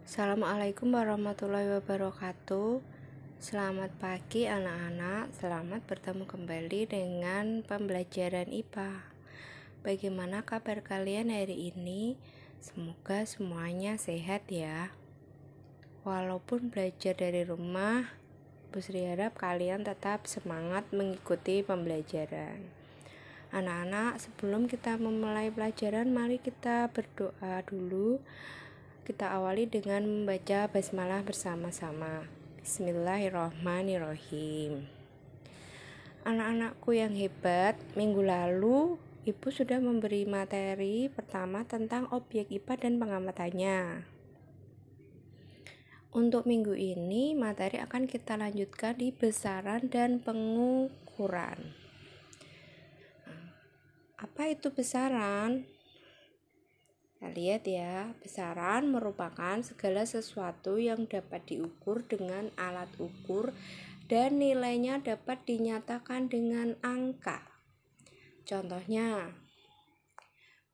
Assalamualaikum warahmatullahi wabarakatuh. Selamat pagi anak-anak, selamat bertemu kembali dengan pembelajaran IPA. Bagaimana kabar kalian hari ini? Semoga semuanya sehat ya. Walaupun belajar dari rumah, Bu Sri harap kalian tetap semangat mengikuti pembelajaran. Anak-anak, sebelum kita memulai pelajaran, mari kita berdoa dulu. Kita awali dengan membaca basmalah bersama-sama. Bismillahirrohmanirrohim. Anak-anakku yang hebat, minggu lalu Ibu sudah memberi materi pertama tentang objek IPA dan pengamatannya. Untuk minggu ini, materi akan kita lanjutkan di besaran dan pengukuran. Apa itu besaran? Kita lihat ya, besaran merupakan segala sesuatu yang dapat diukur dengan alat ukur dan nilainya dapat dinyatakan dengan angka. Contohnya,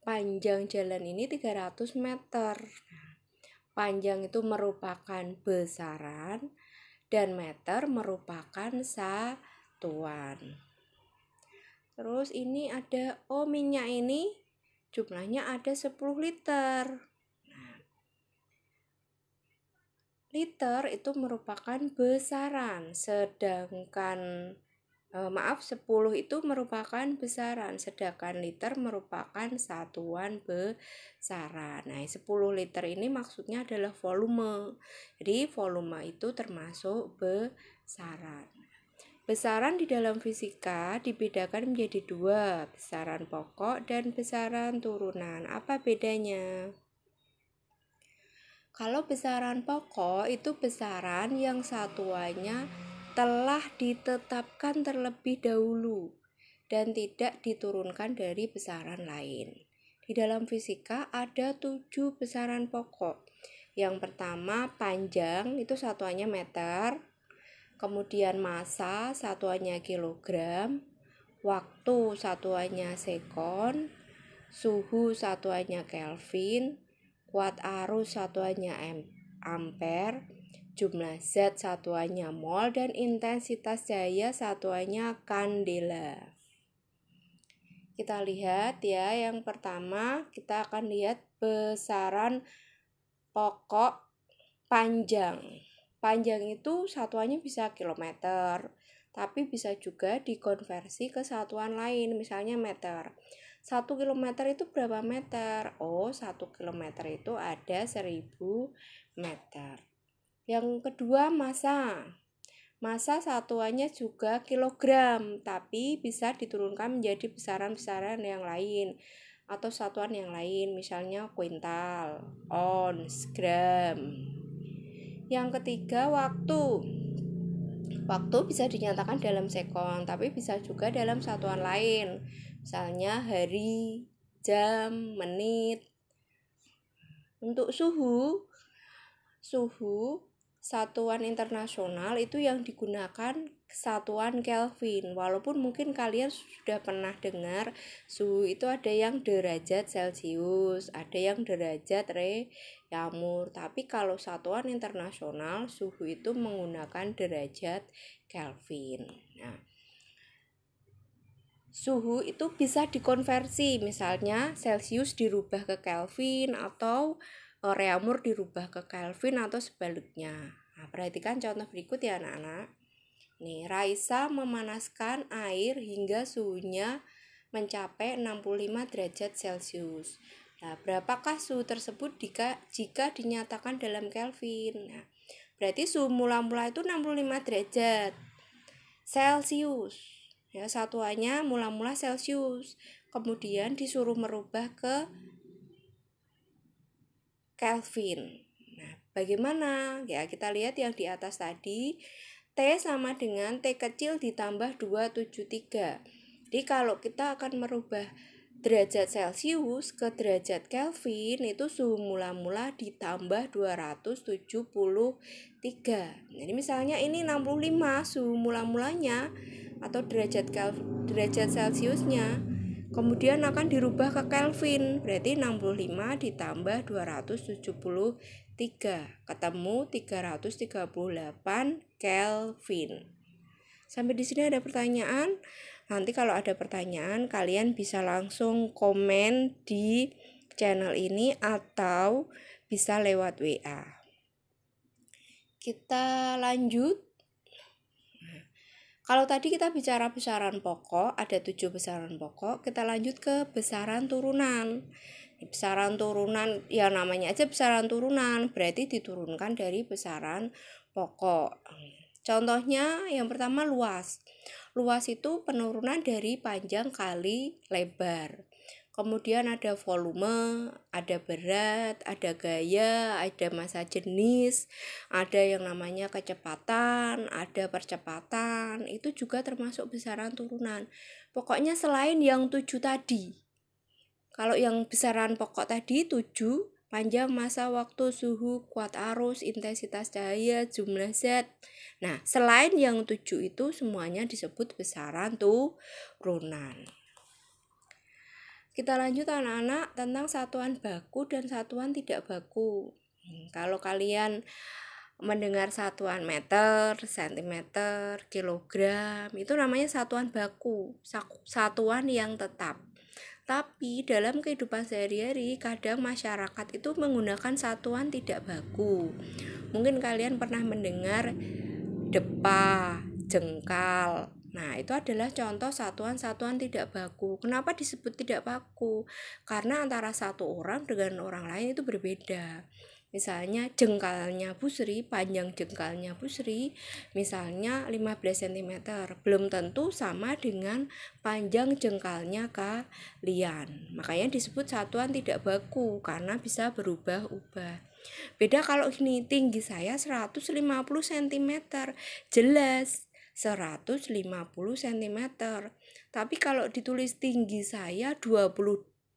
panjang jalan ini 300 meter. Panjang itu merupakan besaran dan meter merupakan satuan. Terus ini ada minyak ini jumlahnya ada 10 liter. Liter itu merupakan besaran, sedangkan 10 itu merupakan besaran, sedangkan liter merupakan satuan besaran. Nah, 10 liter ini maksudnya adalah volume. Jadi volume itu termasuk besaran. Besaran di dalam fisika dibedakan menjadi dua, besaran pokok dan besaran turunan. Apa bedanya? Kalau besaran pokok itu besaran yang satuannya telah ditetapkan terlebih dahulu dan tidak diturunkan dari besaran lain. Di dalam fisika ada 7 besaran pokok. Yang pertama panjang, itu satuannya meter. Kemudian massa satuannya kilogram, waktu satuannya sekon, suhu satuannya Kelvin, kuat arus satuannya ampere, jumlah zat satuannya mol, dan intensitas cahaya satuannya kandela. Kita lihat ya, yang pertama kita akan lihat besaran pokok panjang. Panjang itu satuannya bisa kilometer, tapi bisa juga dikonversi ke satuan lain, misalnya meter. 1 kilometer itu berapa meter? 1 kilometer itu ada 1000 meter. Yang kedua massa. Massa satuannya juga kilogram, tapi bisa diturunkan menjadi besaran-besaran yang lain atau satuan yang lain, misalnya kuintal, ons, gram. Yang ketiga waktu. Waktu bisa dinyatakan dalam sekon, tapi bisa juga dalam satuan lain, misalnya hari, jam, menit. Untuk suhu satuan internasional itu yang digunakan satuan Kelvin. Walaupun mungkin kalian sudah pernah dengar suhu itu ada yang derajat Celcius, ada yang derajat Reaumur, tapi kalau satuan internasional suhu itu menggunakan derajat Kelvin. Nah, suhu itu bisa dikonversi, misalnya Celcius dirubah ke Kelvin atau Reaumur dirubah ke Kelvin atau sebaliknya. Nah, perhatikan contoh berikut ya anak-anak. Nih, Raisa memanaskan air hingga suhunya mencapai 65 derajat Celcius. Nah, berapakah suhu tersebut jika dinyatakan dalam Kelvin? Nah, berarti suhu mula-mula itu 65 derajat Celcius. Ya, satuannya mula-mula Celcius. Kemudian disuruh merubah ke Kelvin. Nah, bagaimana? Ya, kita lihat yang di atas tadi. T sama dengan T kecil ditambah 273. Jadi kalau kita akan merubah derajat Celcius ke derajat Kelvin, itu suhu mula-mula ditambah 273. Jadi misalnya ini 65 suhu mula-mulanya atau derajat Celciusnya. Kemudian akan dirubah ke Kelvin, berarti 65 ditambah 273, ketemu 338 Kelvin. Sampai di sini ada pertanyaan? Nanti kalau ada pertanyaan, kalian bisa langsung komen di channel ini atau bisa lewat WA. Kita lanjut. Kalau tadi kita bicara besaran pokok, ada 7 besaran pokok, kita lanjut ke besaran turunan. Besaran turunan, ya namanya aja besaran turunan, berarti diturunkan dari besaran pokok. Contohnya yang pertama luas. Luas itu penurunan dari panjang kali lebar. Kemudian ada volume, ada berat, ada gaya, ada massa jenis, ada yang namanya kecepatan, ada percepatan, itu juga termasuk besaran turunan. Pokoknya selain yang 7 tadi. Kalau yang besaran pokok tadi 7, panjang, massa, waktu, suhu, kuat arus, intensitas cahaya, jumlah zat. Nah, selain yang 7 itu semuanya disebut besaran turunan. Kita lanjut anak-anak tentang satuan baku dan satuan tidak baku. Kalau kalian mendengar satuan meter, sentimeter, kilogram, itu namanya satuan baku, satuan yang tetap. Tapi dalam kehidupan sehari-hari kadang masyarakat itu menggunakan satuan tidak baku. Mungkin kalian pernah mendengar depa, jengkal. Nah, itu adalah contoh satuan-satuan tidak baku. Kenapa disebut tidak baku? Karena antara satu orang dengan orang lain itu berbeda. Misalnya jengkalnya Bu Sri, panjang jengkalnya Bu Sri misalnya 15 cm, belum tentu sama dengan panjang jengkalnya kalian. Makanya disebut satuan tidak baku karena bisa berubah-ubah. Beda kalau ini tinggi saya 150 cm, jelas 150 cm. Tapi kalau ditulis tinggi saya 20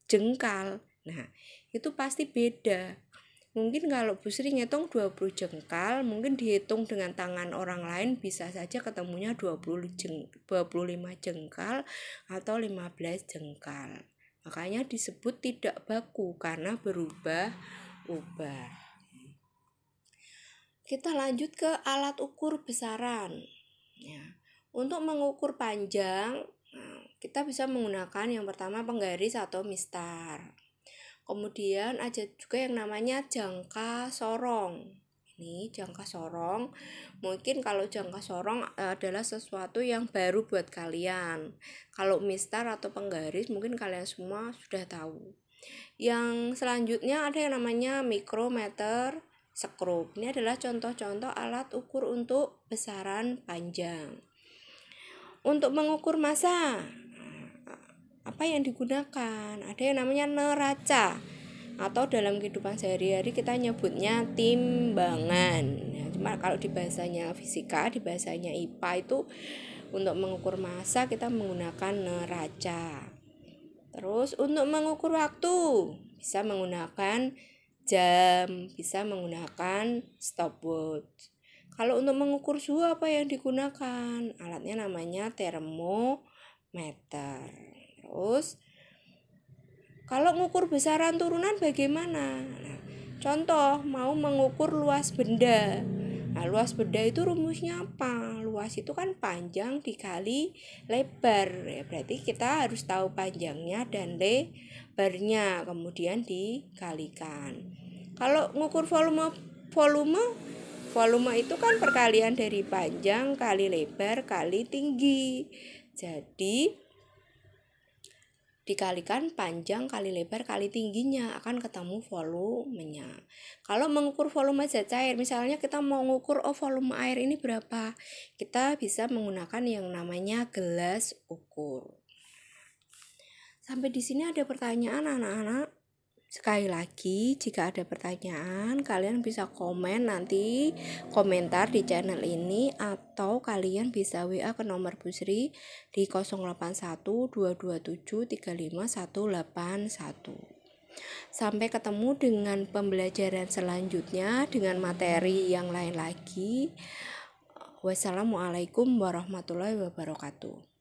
jengkal, nah itu pasti beda. Mungkin kalau Bu Sri ngitung 20 jengkal, mungkin dihitung dengan tangan orang lain bisa saja ketemunya 25 jengkal atau 15 jengkal. Makanya disebut tidak baku karena berubah-ubah. Kita lanjut ke alat ukur besaran. Ya. Untuk mengukur panjang, kita bisa menggunakan yang pertama penggaris atau mistar. Kemudian ada juga yang namanya jangka sorong. Ini jangka sorong. Mungkin kalau jangka sorong adalah sesuatu yang baru buat kalian. Kalau mistar atau penggaris mungkin kalian semua sudah tahu. Yang selanjutnya ada yang namanya mikrometer, skrup. Ini adalah contoh-contoh alat ukur untuk besaran panjang. Untuk mengukur massa, apa yang digunakan? Ada yang namanya neraca, atau dalam kehidupan sehari-hari kita nyebutnya timbangan. Cuma kalau di bahasanya fisika, di bahasanya IPA itu untuk mengukur massa kita menggunakan neraca. Terus untuk mengukur waktu bisa menggunakan jam, bisa menggunakan stopwatch. Kalau untuk mengukur suhu apa yang digunakan? Alatnya namanya termometer. Terus kalau mengukur besaran turunan bagaimana? Nah, contoh mau mengukur luas benda. Nah, luas benda itu rumusnya apa? Luas itu kan panjang dikali lebar. Ya, berarti kita harus tahu panjangnya dan lebarnya, kemudian dikalikan. Kalau mengukur volume itu kan perkalian dari panjang kali lebar kali tinggi. Jadi dikalikan panjang kali lebar kali tingginya akan ketemu volumenya. Kalau mengukur volume zat cair, misalnya kita mau mengukur volume air ini berapa, kita bisa menggunakan yang namanya gelas ukur. Sampai di sini ada pertanyaan anak-anak? Sekali lagi, jika ada pertanyaan, kalian bisa komen nanti komentar di channel ini, atau kalian bisa WA ke nomor Bu Sri di 081227351181. Sampai ketemu dengan pembelajaran selanjutnya dengan materi yang lain lagi. Wassalamualaikum warahmatullahi wabarakatuh.